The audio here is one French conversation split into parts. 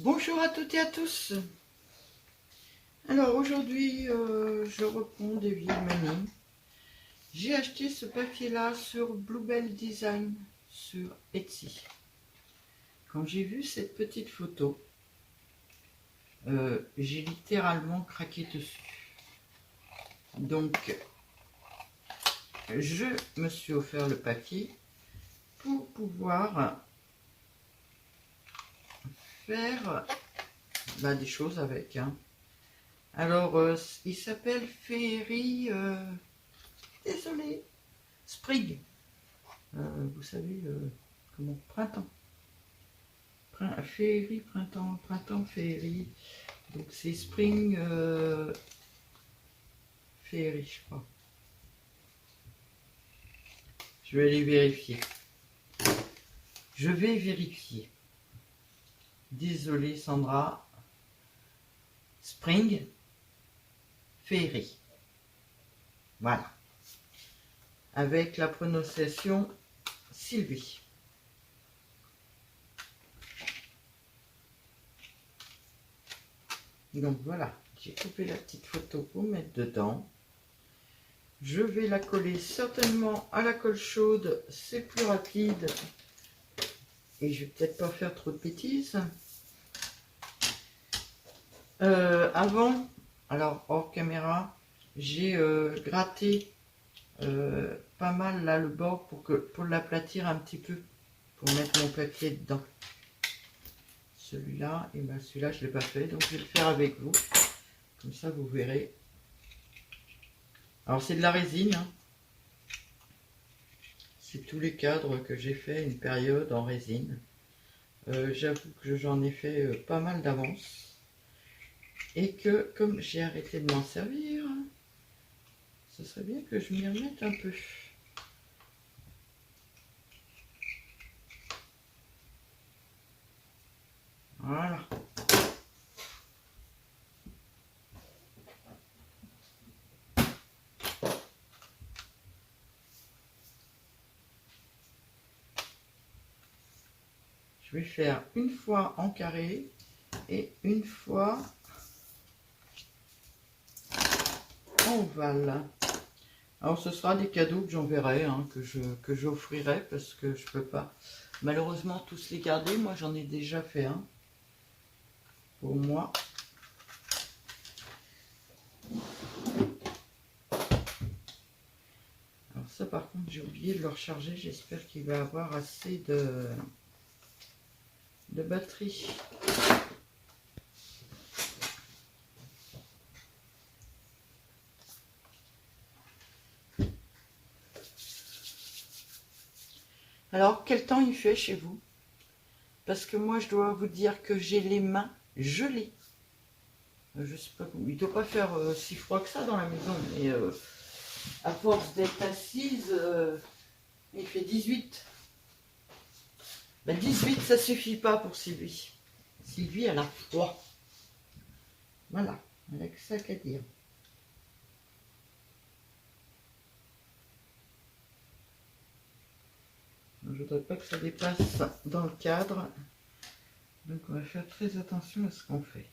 Bonjour à toutes et à tous. Alors aujourd'hui, je reprends des vieilles manies. J'ai acheté ce papier-là sur Bluebell Design sur Etsy. Quand j'ai vu cette petite photo, j'ai littéralement craqué dessus. Donc, je me suis offert le papier pour pouvoir faire des choses avec. Alors, il s'appelle Fairy... désolé, Spring. Vous savez, comment, printemps. Féerie, printemps, féerie. Donc c'est Spring féerie, je crois. Je vais aller vérifier. Je vais vérifier. Désolé Sandra. Spring féerie. Voilà. Avec la prononciation Sylvie. Donc voilà, j'ai coupé la petite photo pour mettre dedans. Je vais la coller certainement à la colle chaude, c'est plus rapide. Et je vais peut-être pas faire trop de bêtises. Avant, alors hors caméra, j'ai gratté pas mal là le bord pour l'aplatir un petit peu, pour mettre mon papier dedans. Celui-là, et ben celui-là je l'ai pas fait, donc je vais le faire avec vous. Comme ça vous verrez. Alors c'est de la résine. C'est tous les cadres que j'ai fait une période en résine. J'avoue que j'en ai fait pas mal d'avance. Et que comme j'ai arrêté de m'en servir, ce serait bien que je m'y remette un peu. Voilà. Je vais faire une fois en carré et une fois en ovale. Alors ce sera des cadeaux que j'enverrai, que j'offrirai parce que je peux pas malheureusement tous les garder. Moi j'en ai déjà fait un pour moi. Alors ça par contre j'ai oublié de le recharger. J'espère qu'il va avoir assez de batterie. Alors quel temps il fait chez vous? Parce que moi je dois vous dire que j'ai les mains gelées. Je sais pas, il ne doit pas faire si froid que ça dans la maison, mais à force d'être assise, il fait 18. Ben 18, ça suffit pas pour Sylvie. Sylvie, elle a froid. Voilà, elle a que ça qu'à dire. Je ne voudrais pas que ça dépasse dans le cadre. Donc on va faire très attention à ce qu'on fait.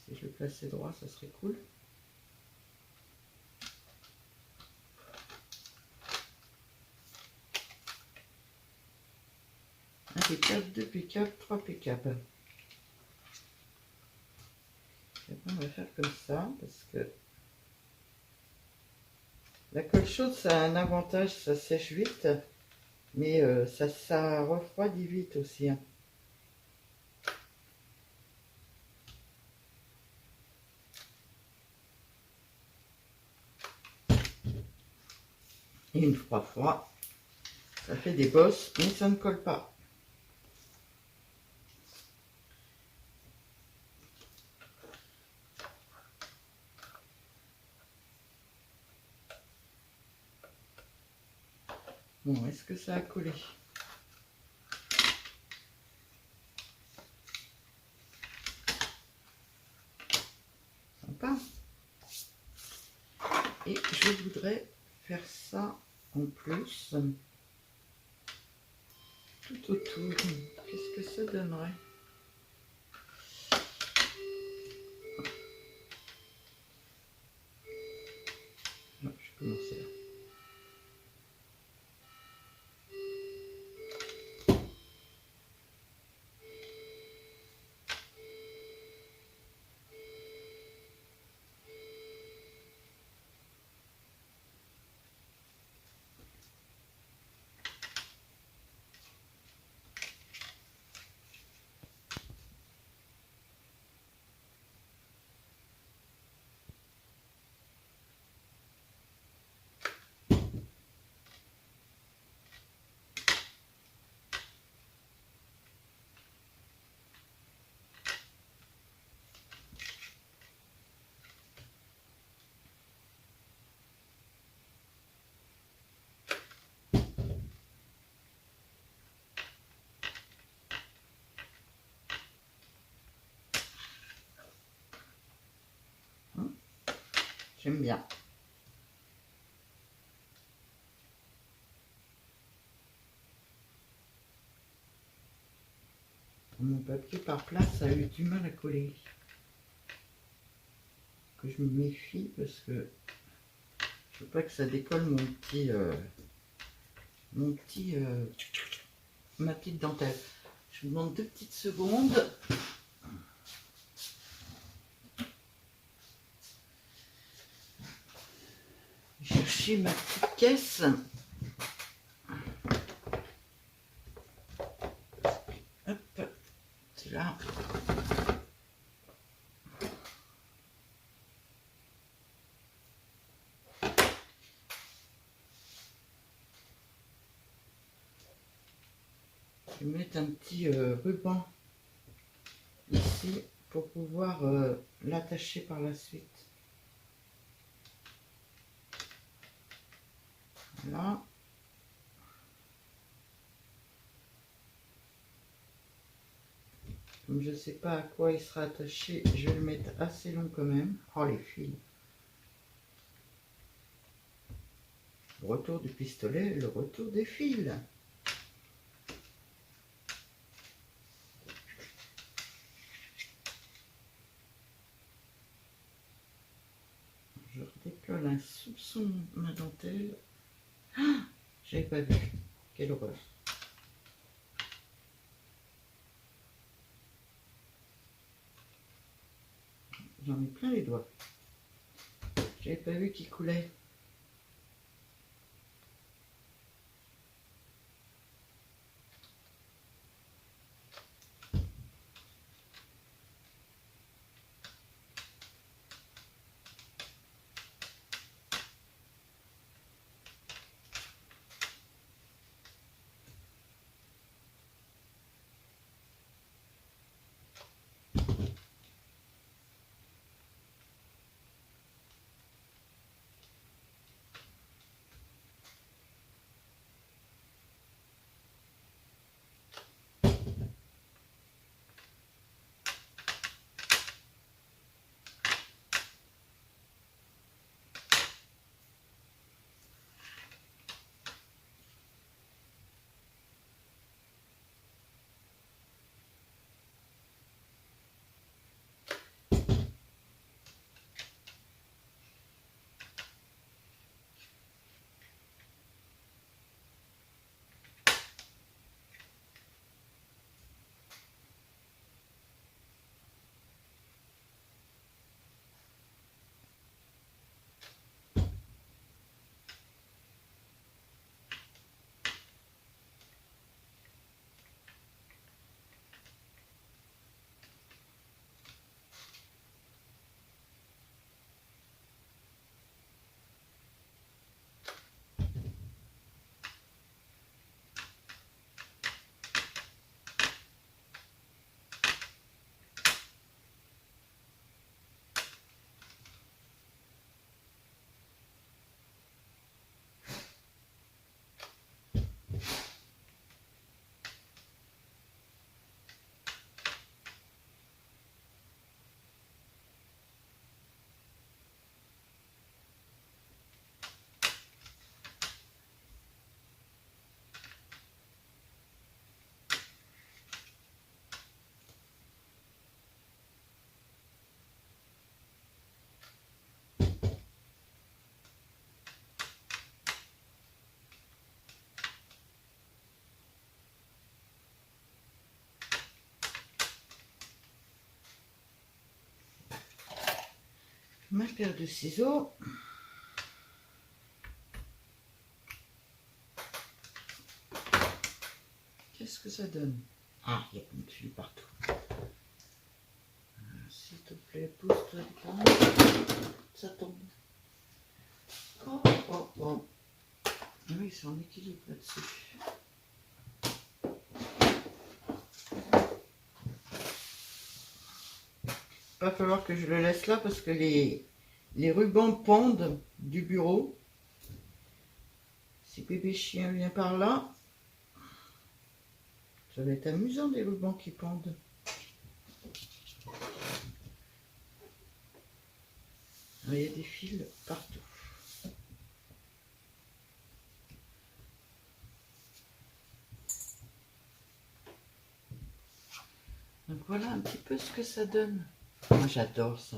Si je le plaçais droit, ça serait cool. Impeccable, 2 pick-up, 3 pick-up. On va faire comme ça, parce que la colle chaude, ça a un avantage, ça sèche vite, mais ça refroidit vite aussi. Et une fois froid, ça fait des bosses, mais ça ne colle pas. Bon, est-ce que ça a collé? Sympa. Et je voudrais faire ça en plus, tout autour. qu'est-ce que ça donnerait? Non, je vais commencer là. J'aime bien. Mon papier par place a eu du mal à coller. Que je me méfie parce que je veux pas que ça décolle ma petite dentelle. Je vous demande 2 petites secondes. Chercher ma petite caisse. Hop, c'est là. Je vais mettre un petit ruban ici pour pouvoir l'attacher par la suite. Voilà. Comme je ne sais pas à quoi il sera attaché, je vais le mettre assez long quand même. Oh les fils. Le retour du pistolet, le retour des fils. Je redécolle un soupçon ma dentelle. Ah, j'avais pas vu. Quelle horreur. J'en ai plein les doigts. J'avais pas vu qu'il coulait. ma paire de ciseaux. Qu'est-ce que ça donne? Ah, il y a plein de fils partout. S'il te plaît, pousse-toi. Ça tombe. Oh, oh, oh. Ah oui, c'est en équilibre là-dessus. Il va falloir que je le laisse là parce que les rubans pendent du bureau. Si bébé chien vient par là, ça va être amusant des rubans qui pendent. Alors, il y a des fils partout. Donc voilà un petit peu ce que ça donne. Moi j'adore ça.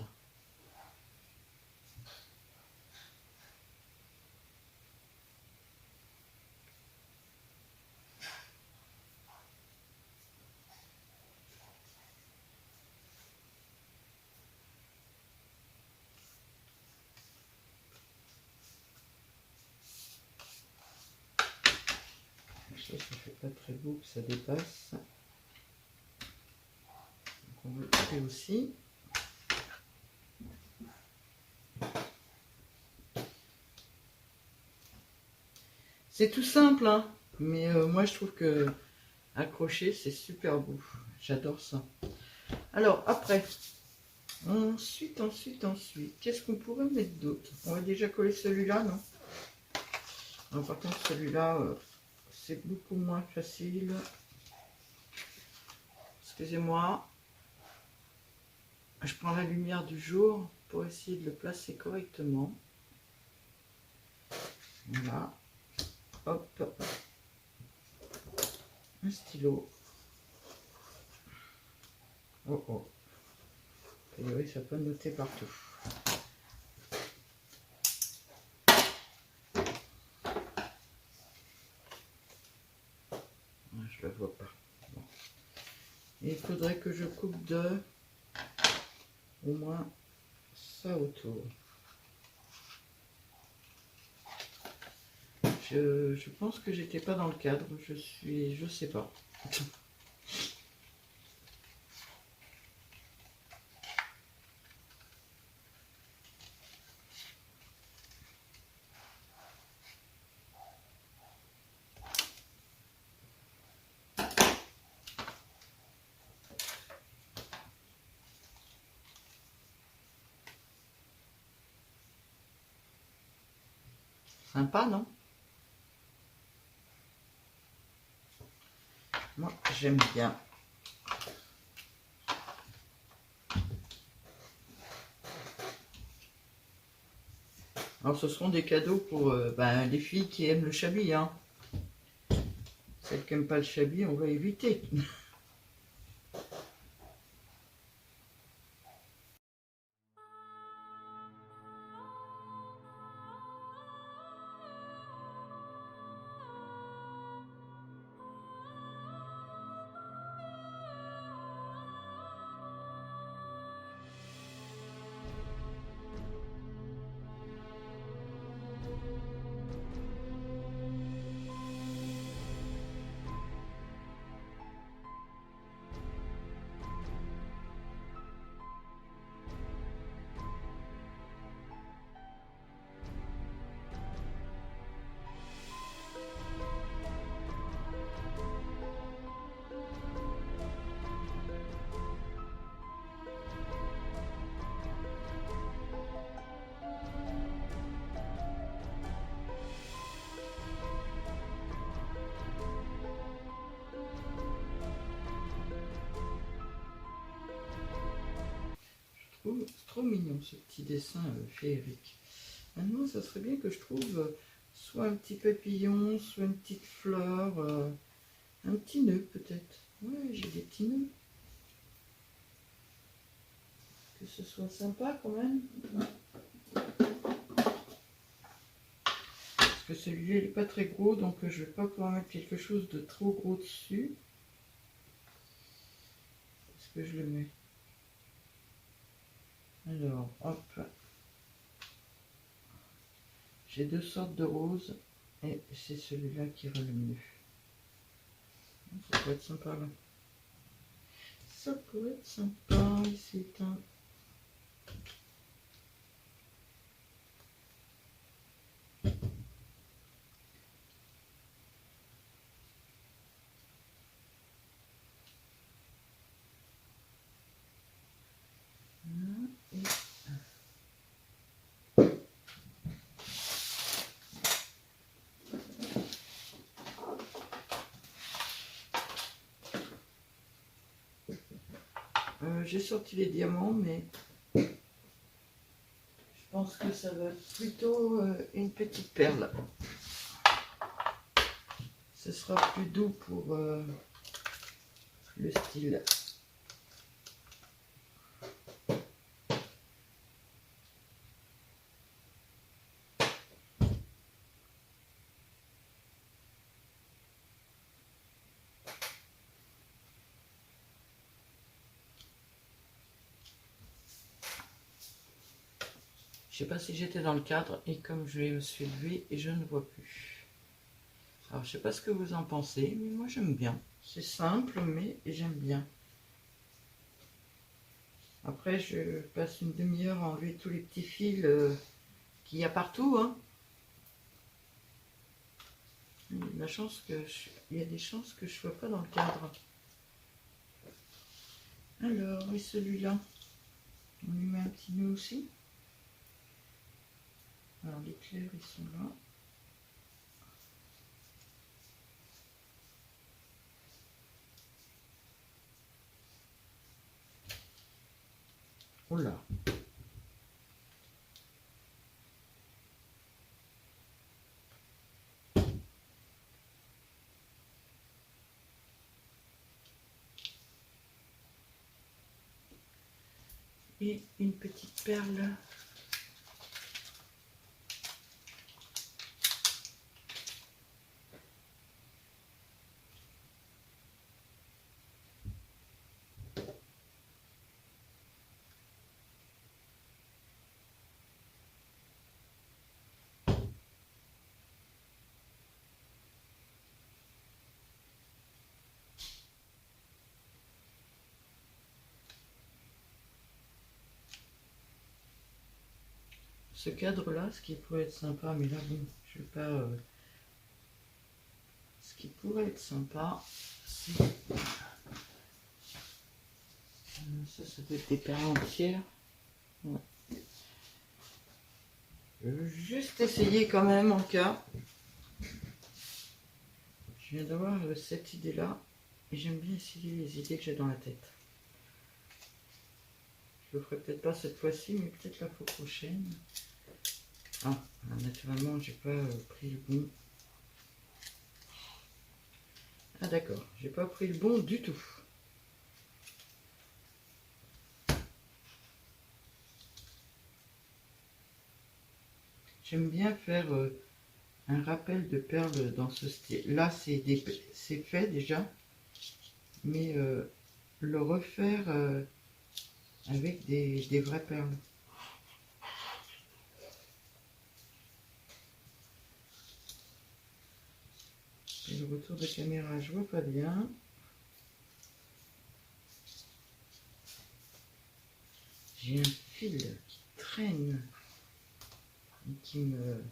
Ça fait pas très beau que ça dépasse. Donc on va le couper aussi. C'est tout simple, hein, mais moi je trouve que accrocher c'est super beau. J'adore ça. Alors après, ensuite, qu'est-ce qu'on pourrait mettre d'autre? On va déjà coller celui-là, non? Non, par contre celui-là, c'est beaucoup moins facile. Excusez-moi. Je prends la lumière du jour pour essayer de le placer correctement. Voilà. Hop. Un stylo. Oh oh. A priori, ça peut noter partout. Je le vois pas. Bon. Et il faudrait que je coupe de au moins ça autour. Je pense que j'étais pas dans le cadre. Je sais pas. Sympa, non? Moi, j'aime bien. Alors, ce seront des cadeaux pour les filles qui aiment le chablis. Hein. Celles qui n'aiment pas le chablis, on va éviter. C'est trop mignon ce petit dessin féerique. Maintenant, ça serait bien que je trouve soit un petit papillon, soit une petite fleur, un petit nœud peut-être. Ouais, j'ai des petits nœuds. Que ce soit sympa quand même. Parce que celui-là, il n'est pas très gros, donc je ne vais pas pouvoir mettre quelque chose de trop gros dessus. Est-ce que je le mets? Alors, hop. J'ai deux sortes de roses et c'est celui-là qui ira le mieux. Ça pourrait être sympa là. Ça pourrait être sympa. Ici c'est un... J'ai sorti les diamants, mais je pense que ça va être plutôt une petite perle. Ce sera plus doux pour le style. Je sais pas si j'étais dans le cadre et comme je me suis levée et je ne vois plus. Alors je sais pas ce que vous en pensez, mais moi j'aime bien. C'est simple mais j'aime bien. Après je passe une demi-heure à enlever tous les petits fils qu'il y a partout. Hein. Il y a des chances que je ne sois pas dans le cadre. Alors, et celui-là, on lui met un petit nœud aussi. Alors les clairs ils sont là. Oh là. Et une petite perle. Ce cadre-là, ce qui pourrait être sympa, mais là, bon, je vais pas... Ce qui pourrait être sympa, c'est... ça doit être des perles entières. Ouais. Je veux juste essayer quand même, en cas. Je viens d'avoir cette idée-là, et j'aime bien essayer les idées que j'ai dans la tête. Je le ferai peut-être pas cette fois-ci, mais peut-être la fois prochaine. Ah, naturellement, j'ai pas pris le bon. Ah d'accord, j'ai pas pris le bon du tout. J'aime bien faire un rappel de perles dans ce style. Là, c'est fait déjà, mais le refaire avec des vraies perles. Et le retour de caméra, je vois pas bien. J'ai un fil qui traîne et qui me...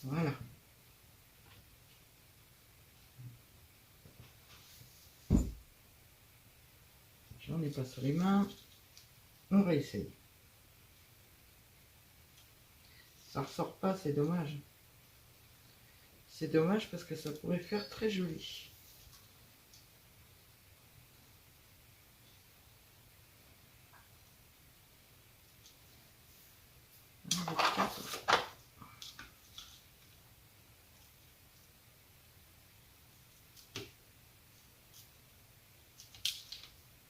Voilà. J'en ai pas sur les mains. On va essayer. Ça ressort pas, c'est dommage. C'est dommage parce que ça pourrait faire très joli.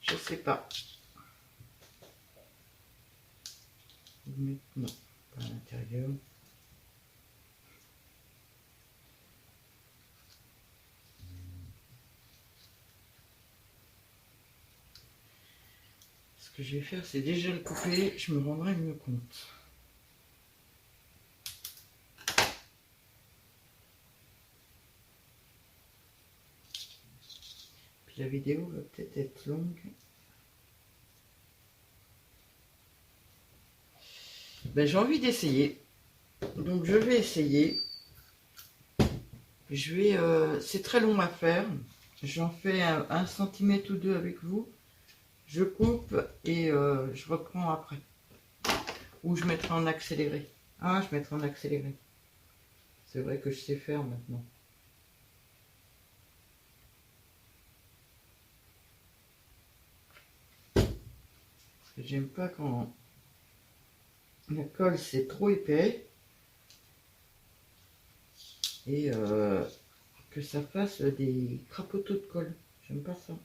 Je sais pas. Mais non, pas à l'intérieur. Ce que je vais faire, c'est déjà le couper. Je me rendrai mieux compte. la vidéo va peut-être être longue. Ben, j'ai envie d'essayer. Donc je vais essayer. C'est très long à faire. J'en fais 1 centimètre ou 2 avec vous. Je coupe et je reprends après. Ou je mettrai en accéléré. Ah, je mettrai en accéléré. C'est vrai que je sais faire maintenant. J'aime pas quand la colle c'est trop épais et que ça fasse des crapoteaux de colle. J'aime pas ça.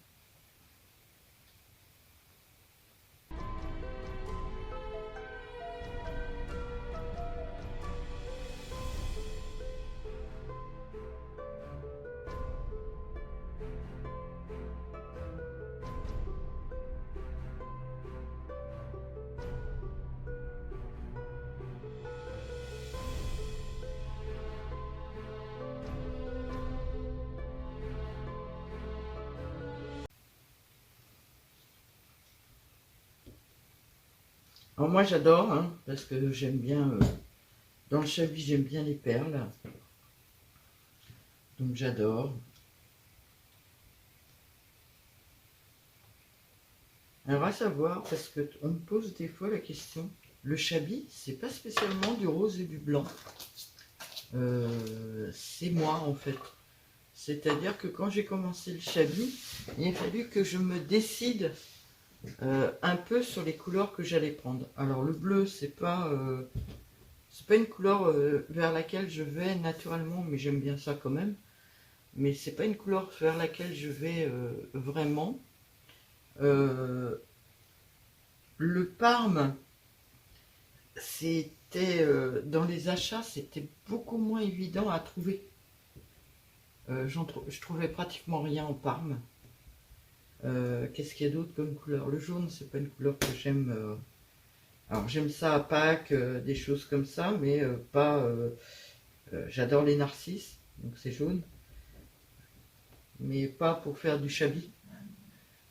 Alors moi j'adore, hein, parce que j'aime bien, dans le chablis j'aime bien les perles. Donc j'adore. Alors à savoir, parce qu'on me pose des fois la question, le chablis, c'est pas spécialement du rose et du blanc. C'est moi en fait. C'est-à-dire que quand j'ai commencé le chablis, il a fallu que je me décide un peu sur les couleurs que j'allais prendre. Alors le bleu, c'est pas une couleur vers laquelle je vais naturellement, mais j'aime bien ça quand même. Mais c'est pas une couleur vers laquelle je vais vraiment. Le Parme, c'était dans les achats, c'était beaucoup moins évident à trouver. Je trouvais pratiquement rien en Parme. Qu'est-ce qu'il y a d'autre comme couleur? Le jaune, c'est pas une couleur que j'aime. Alors j'aime ça à Pâques, des choses comme ça, mais pas. J'adore les narcisses, donc c'est jaune, mais pas pour faire du chablis.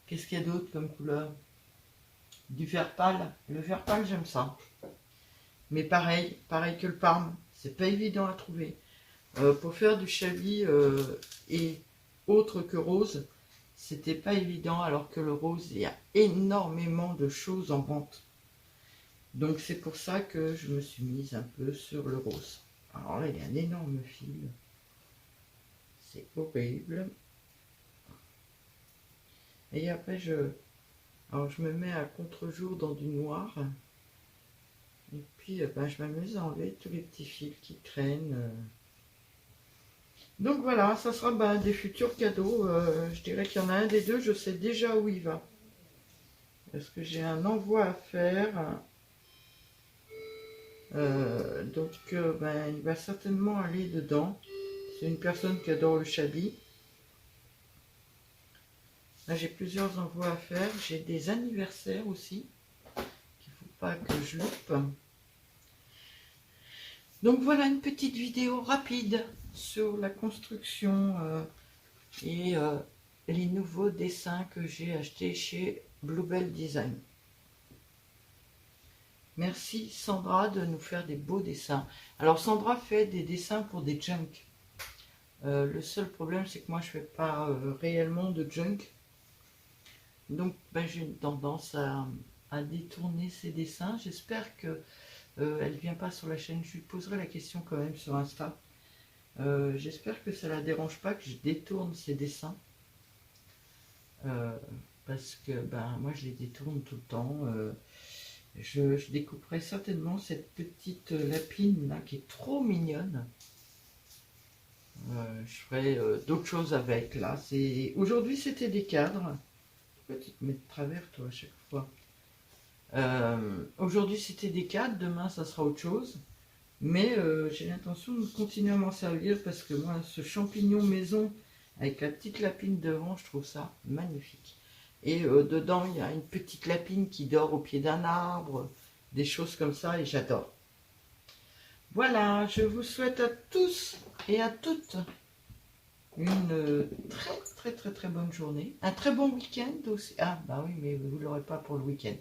Qu'est-ce qu'il y a d'autre comme couleur? Du vert pâle. Le vert pâle, j'aime ça. Mais pareil que le Parme, c'est pas évident à trouver. Pour faire du chablis et autre que rose, c'était pas évident, alors que le rose, il y a énormément de choses en vente. Donc c'est pour ça que je me suis mise un peu sur le rose. Alors là, il y a un énorme fil. C'est horrible. Et après, je me mets à contre-jour dans du noir. Et puis, je m'amuse à enlever tous les petits fils qui traînent. Donc voilà, ça sera des futurs cadeaux. Je dirais qu'il y en a un des deux, je sais déjà où il va. Parce que j'ai un envoi à faire. Donc il va certainement aller dedans. C'est une personne qui adore le chablis. Là j'ai plusieurs envois à faire. J'ai des anniversaires aussi qu'il ne faut pas que je loupe. Donc voilà une petite vidéo rapide sur la construction et les nouveaux dessins que j'ai achetés chez Bluebell Design. Merci Sandra de nous faire des beaux dessins. Alors Sandra fait des dessins pour des junk. Le seul problème c'est que moi je fais pas réellement de junk. Donc j'ai une tendance à détourner ces dessins. J'espère que elle ne vient pas sur la chaîne. Je lui poserai la question quand même sur Insta. J'espère que ça ne la dérange pas que je détourne ces dessins. Parce que moi je les détourne tout le temps. Je découperai certainement cette petite lapine là qui est trop mignonne. Je ferai d'autres choses avec là. Aujourd'hui c'était des cadres. Pourquoi tu te mets de travers toi à chaque fois? Aujourd'hui c'était des cadres, demain ça sera autre chose. Mais j'ai l'intention de continuer à m'en servir parce que moi ce champignon maison avec la petite lapine devant, je trouve ça magnifique. Et dedans, il y a une petite lapine qui dort au pied d'un arbre, des choses comme ça, et j'adore. Voilà, je vous souhaite à tous et à toutes une très bonne journée. Un très bon week-end aussi. Ah, bah oui, mais vous ne l'aurez pas pour le week-end.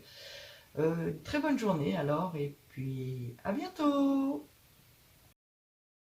Une très bonne journée alors, et puis à bientôt!